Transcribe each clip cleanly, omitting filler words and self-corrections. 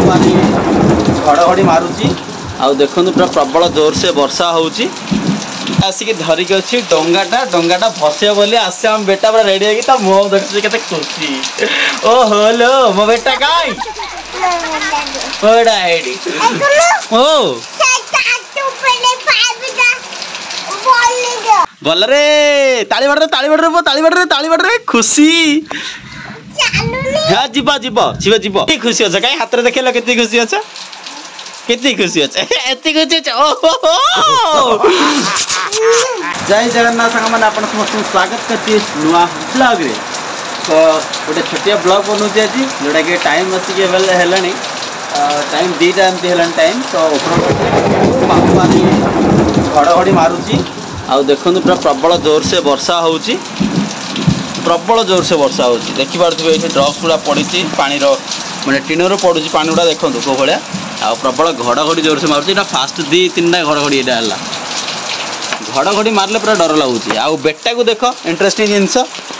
मारी घड़घड़ी मारुची आउ देखो पूरा प्रबल जोर से वर्षा होउची आसिक धरिक अच्छी डंगाटा भसे बोली आसे हम बेटा पूरा रेडी है तो मुँह देखी केते खुशी ओ होलो मो बेटा काई बड़ा हेडी ओ बोल रे ताली बड़ रे खुशी हाँ जीव खुशी अच्छा कहीं हाथ में देखेल के खुशी अच्छा केते खुशी अच्छा एते खुशी अच्छा ओहो जय जगन्नाथ सांग मैंने आप समस्त स्वागत करती नुआ ब्लॉग रे तो गोटे छोटिया ब्लॉग बनाऊँ आज जोटा कि टाइम आसिक है टाइम 2टा एमती है टाइम तो मारी घड़घड़ी मारुची आउ देखो पूरा प्रबल जोर से वर्षा होउची प्रबल जोर से वर्षा होउची देखि पारथबे ये ड्रग्स गुड़ा पड़ी पानी माने टीनर पड़ुची पानी गुड़ा देखो को भाया आ प्रबल घड़घड़ी जोर से मारुची फास्ट 2-3टा घड़घड़ी एटा हला घड़घड़ी मारले पूरा डर लगुच आउ बेटा को देख इंटरेस्टिंग जिनस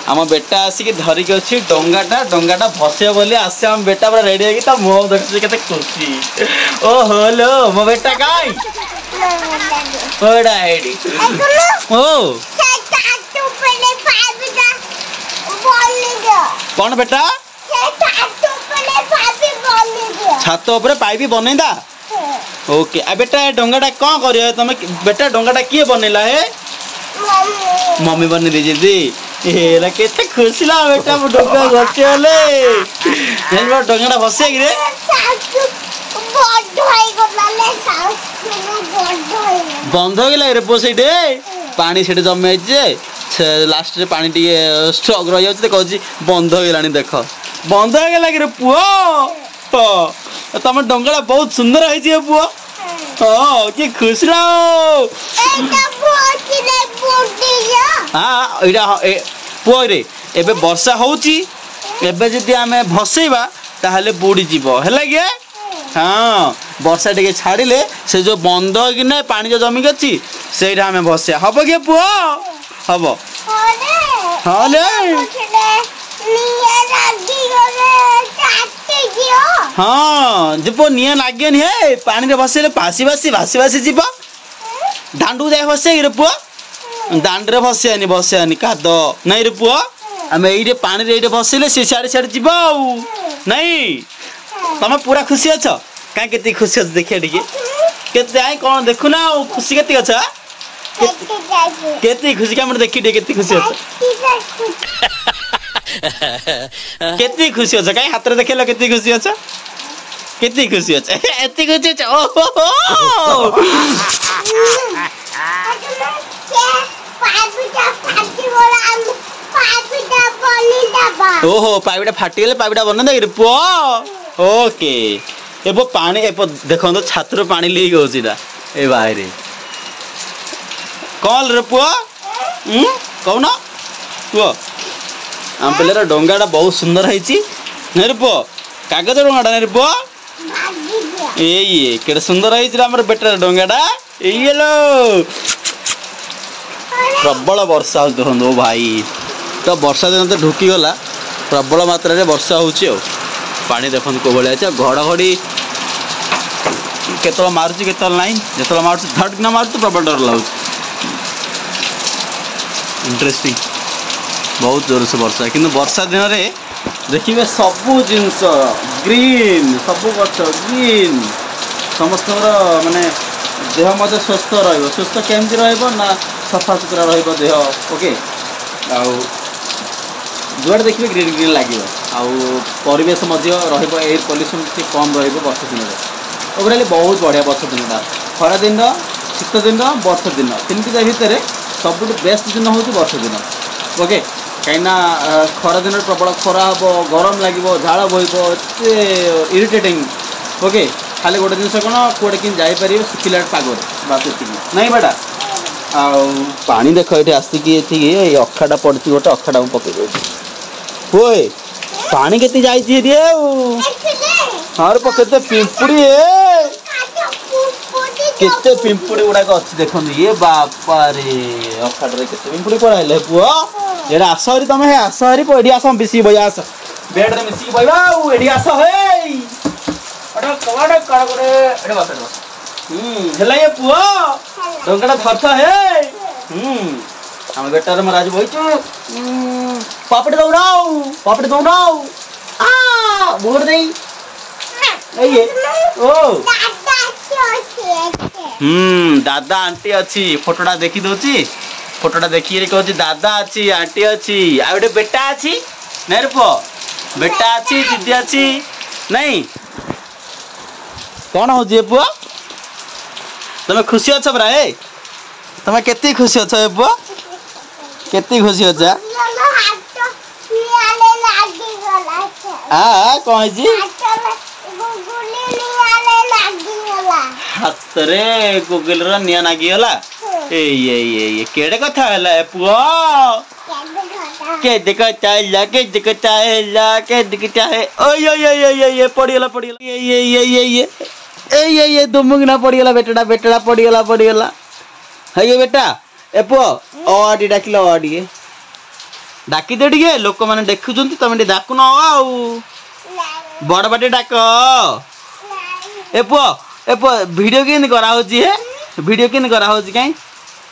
आम बेटा आसिक धरिक अच्छी डंगाटा भसे बोली आसे हम बेटा पूरा रेडी है तो मुँह देखी केते खुशी ओ होलो मो बेटा काई बड़ा हेडी ओ कौन बेटा छात ऊपर पाइप बनईदा ओके आ बेटा डंगाटा कौन कर तुम बेटा डंगाटा किए बनैला है मम्मी बन दीजिए हेला केते खुशी ला बेटा मो डंगा बचेले डंगाटा बसे कि रे बंद हो गला रे पो सेठे पानी सेठे जमे जे लास्ट रे पानी टी स्ट्रक रही जाउछ कहूँ बंद हो गलानी देख बंद हो गला कि रे पुओ तुम डंगाटा बहुत सुंदर है पुओ हाँ कि खुश लो हाँ यहाँ पुओ रे एबे वर्षा होउची एबे जदि आमे भसेबा ताहले बुड़ी जीवो हैला के हाँ वर्षा टे छाड़िले से जो बंद कि ना पानी जो जमिक अच्छी से आम भसिया हम कि पुओ हम हाँ हाँ जी पुओ निआ लगे हे पानी रे भसेले भासी भासी जीव दांडू जाए भसे रे पुओ दांड रे भसियानी भसियानी काद नहीं रे पुओ आम ये पानी रे भसेले सी सियाड़े सियाड़े जीव नहीं तुम पूरा खुशी अछ कहीं केते खुशी अछ देखिए टिके केते आई कौन देखु ना खुशी केते अछ केते खुशी का मन देखि टिके केते खुशी अछ केते खुशी अछ कहीं हाथ में देखेल केते खुशी अछ केते खुशी अछ एते खुशी अछ ओहो ओहो पाइपटा फाटी गले पाइपटा बना दे रे पुओ ओके एबो पानी एबो देखो तो छात्र पानी लीक होची ना ए बाहर कॉल रे पुओ कहूना पुओ आम पेलेर डंगाटा बहुत सुंदर है नहीं रे पुओ कागज डंगाटा नहीं रे पुओ ये केड़े सुंदर है हमर बेटर डंगाटा ये लो प्रबल वर्षा हो देखो भाई तो वर्षा दिन तो ढुकी गला प्रबल मात्रा वर्षा होची पानी देखो को भाया घड़घड़ी केत मारुची केत ना जो मार्च थर्ड ना मार्च प्रबल डर लगुच इंटरेस्टिंग बहुत जोर से वर्षा कि वर्षा दिन में देखिए सबू जिनस ग्रीन सबू गच ग्रीन समस्त माने देह मत स्वस्थ रुस्थ केमती ना सफा सुतरा रेह ओके आउ जुआड़े देखिए ग्रीन ग्रीन लगे आवेश एयर पल्यूशन कम रर्षा दिन में ओवराली बहुत बढ़िया वर्षा दिनटा खरा दिन शीत दिन वर्षा दिन तीन भितर सब बेस्ट दिन हूँ वर्षा दिन ओके कहीं खरा दिन प्रबल खरा हम गरम लगे झाड़ बोब इरिटेटिंग ओके खाली गोटे जिन कौन कौटे कि जापर सुखिला पाग बात नहीं बेटा पानी देख ये आसिकी अखाटा पड़ी गोटे अखाटा पकड़ ओए पानी केते जाई रे हार पकते पिंपुड़ी केते पिंपुड़ी गुड़ाक अच्छी देखो ये बापा रे अखाट केते पिंपुड़ी पड़ाइले पुओ ये आस हरी तुम हे आस हरी एडी आस मिसिक बया आस बेड रे मिसिक बया एडी आस हे कमाड़े कर करे एडे बस हेला ये पुओ डोंगाटा धरथ हे हम बेटार महाराज बइचु पापड़ी दौड़ाओ आ बोर देई ए ओ दादा आंटी अच्छी फोटोटा देखी दउची फोटोटा देखी रे कहूँ दादा अच्छी आंटी अच्छी आ गोटे बेटा अच्छी नहीं रे पुओ बेटा अच्छी दीदी अच्छी नहीं कौन हो पुओ तुम खुशी अच्छ परा ए तुम केती खुशी अच्छ ए पुओ केती खुशी अच्छ कौन हाथ रे गुगल रो निया नागी गला ये केड़े कथा हला ए पुओ के देखा चाहे ओय पड़ीगला ये दुमुगना पड़ीगला बेटा पड़ीगला है ये बेटा ए पुओ ओडी डाकिलो ओडी डाकी दे टिके लोक माने देखुचंती तमे डाकुन आउ बड़ बाटे डाक ए पुओ वीडियो केन करा होची हे वीडियो केन करा होची काई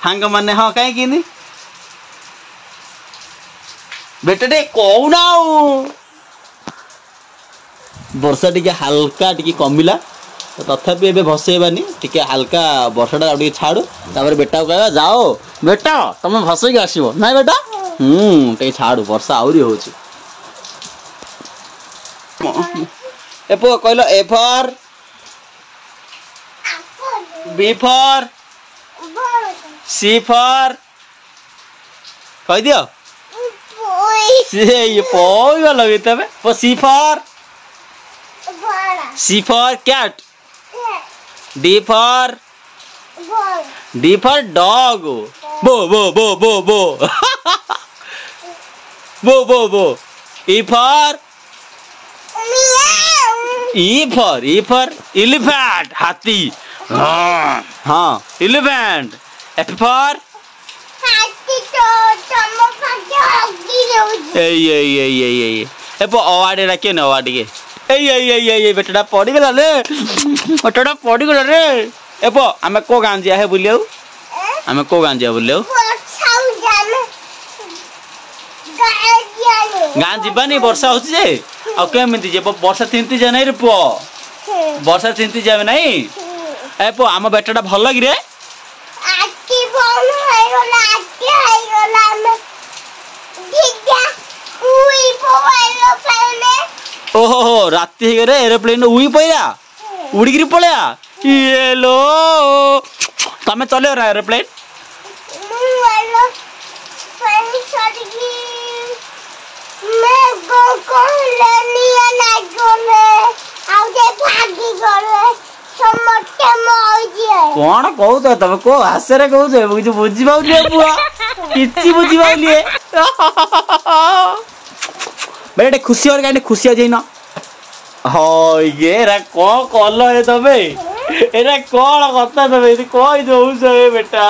हांग माने हां काई केनी बेटा टे कहूना वर्षा टिके हल्का टिके कमिला तथापि एबे भसेबानी टिके हल्का वर्षाटा टिके छाड़ू तापर बेटा को कहबा जाओ बेटा तुम भसई आसीबो नाइ बेटा टिके छाड़ू वर्षा आउरी होची ए पो कहलो A for B for C for कह दियो ये पोई वाला भी तबे वो C for cat D for dog बो बो बो बो बो बो बो बो ई फॉर एलिफेंट हाथी हाँ एलिफेंट एफ फॉर अवार्ड रखे न अवार्ड के बेटा पड़ी गला रे बेटा पड़ी गला रे एपो आमे को गां जिया है बुलियो आमे को गां जिया बुलियो गां जीबानी वर्षा होची जे आ केमिति जे वर्षा थिंती जे नै रे पो वर्षा थिंती जाबे नै एपो आम बेटाटा भल लगी रे ओहो राती हे रे एरोप्लेन उई पया उड़ीगिरी पळया ये लो तमे चले रे एरोप्लेन कौन कहू तब को हास्य कहू बुझी पाऊे पुआ कि बुझी पाली बेटे खुशी और गांडे खुशी आ जाइना हाँ ये रा कौन कल है तबे एरा कौन कथा तबे ये कोई दउस है बेटा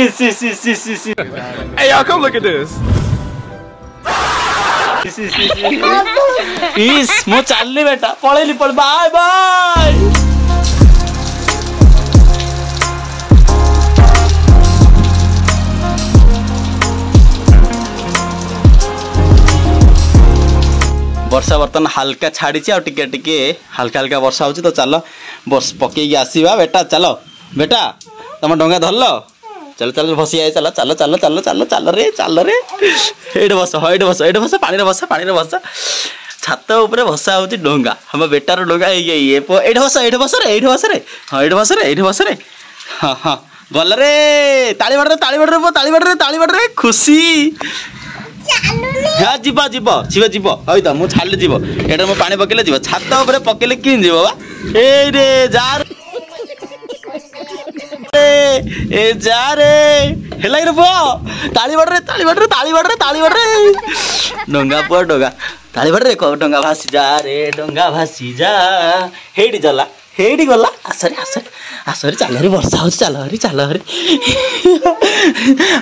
इस Hey y'all, come look at this. इस मो चलली बेटा पळेली पळ बाय बाय वर्षा बर्तन हल्का छाड़ी टिके टिके हल्का हल्का वर्षा हो तो चलो बस पकईकि आसवा बेटा चलो बेटा तुम डंगा धरल चल चल भसी आए चल चल चल चल चल चल रे एट बस हाँ एट बस पानी बस छात उपर भसा हो डोंगा हम बेटार डोंगा ये बस रे हाँ एट बस रे हाँ हाँ गल रे ताली बाड़ खुशी हाँ जीव हई तो मुझे छाड़े जीव एटा मो पानी पकेले जीव छात उपर पकेले कि जीव बा ए रे जा रे हेला रे पुओ ताली बाड़ रे डोंगा पुओ डोंगा ताली बाड़ रे डोंगा भासी जा हेडी चला हेडी गला आसरे चल रे वर्षा हो चल हरी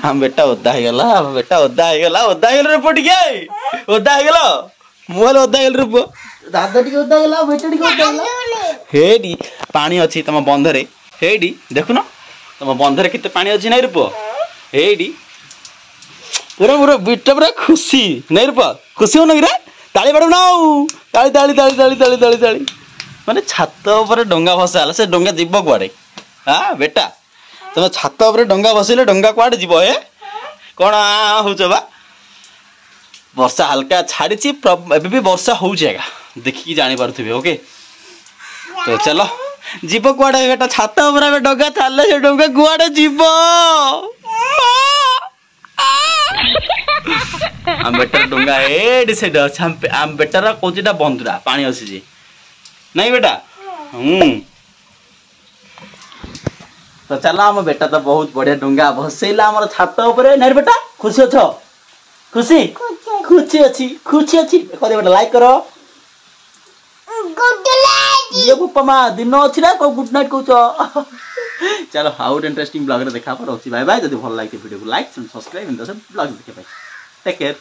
हम बेटा ओदा हो गला रे पटिके ओदा हो गला मोबाइल ओदा गेल रे पुओ दादा टिके ओदा गेला बेटा टिके ओदा गेला हेडी पानी अछि तम बंधरे हेडी देखुनो तम बंधरे केते पानी अछि नै रे पुओ हेडी पूरा पूरा बिटा पूरा खुशी नै रे पुओ खुशी हो नै रे ताली बडौ ना ताली ताली ताली ताली ताली ताली ताली माने छात ऊपर डंगा भसाला से डंगा जीव कुआडे हां बेटा तुम छात ऊपर डंगा भसैले डंगा कुआडे जीव ए कोन होछ बा वर्षा हल्का छाड़ी एबे भी वर्षा हो जाएगा देखिए जानी पार्थ्वे ओके तो चलो जीव कुआडे बेटा छात ऊपर डंगा थाले से डंगा कुआडे जीव आम बेटर डंगा एड से आम बेटर कोचिटा बंधुरा पानी अछि जी नहीं बेटा तो चलो आम बेटा तो बहुत बढ़िया डंगा भसैला हमर छात ऊपर नहीं बेटा खुशी अछ खुशी खुशी अच्छी देखो बेटा लाइक करो गुड नाइट ये उपमा दिन अछि ना को गुड नाइट कहू चलो हाउ इंटरेस्टिंग ब्लॉग रे देखा पर अछि बाय बाय जदी भल लाइक वीडियो को लाइक सब्सक्राइब एंड ब्लॉग देखे पाई टेक केयर।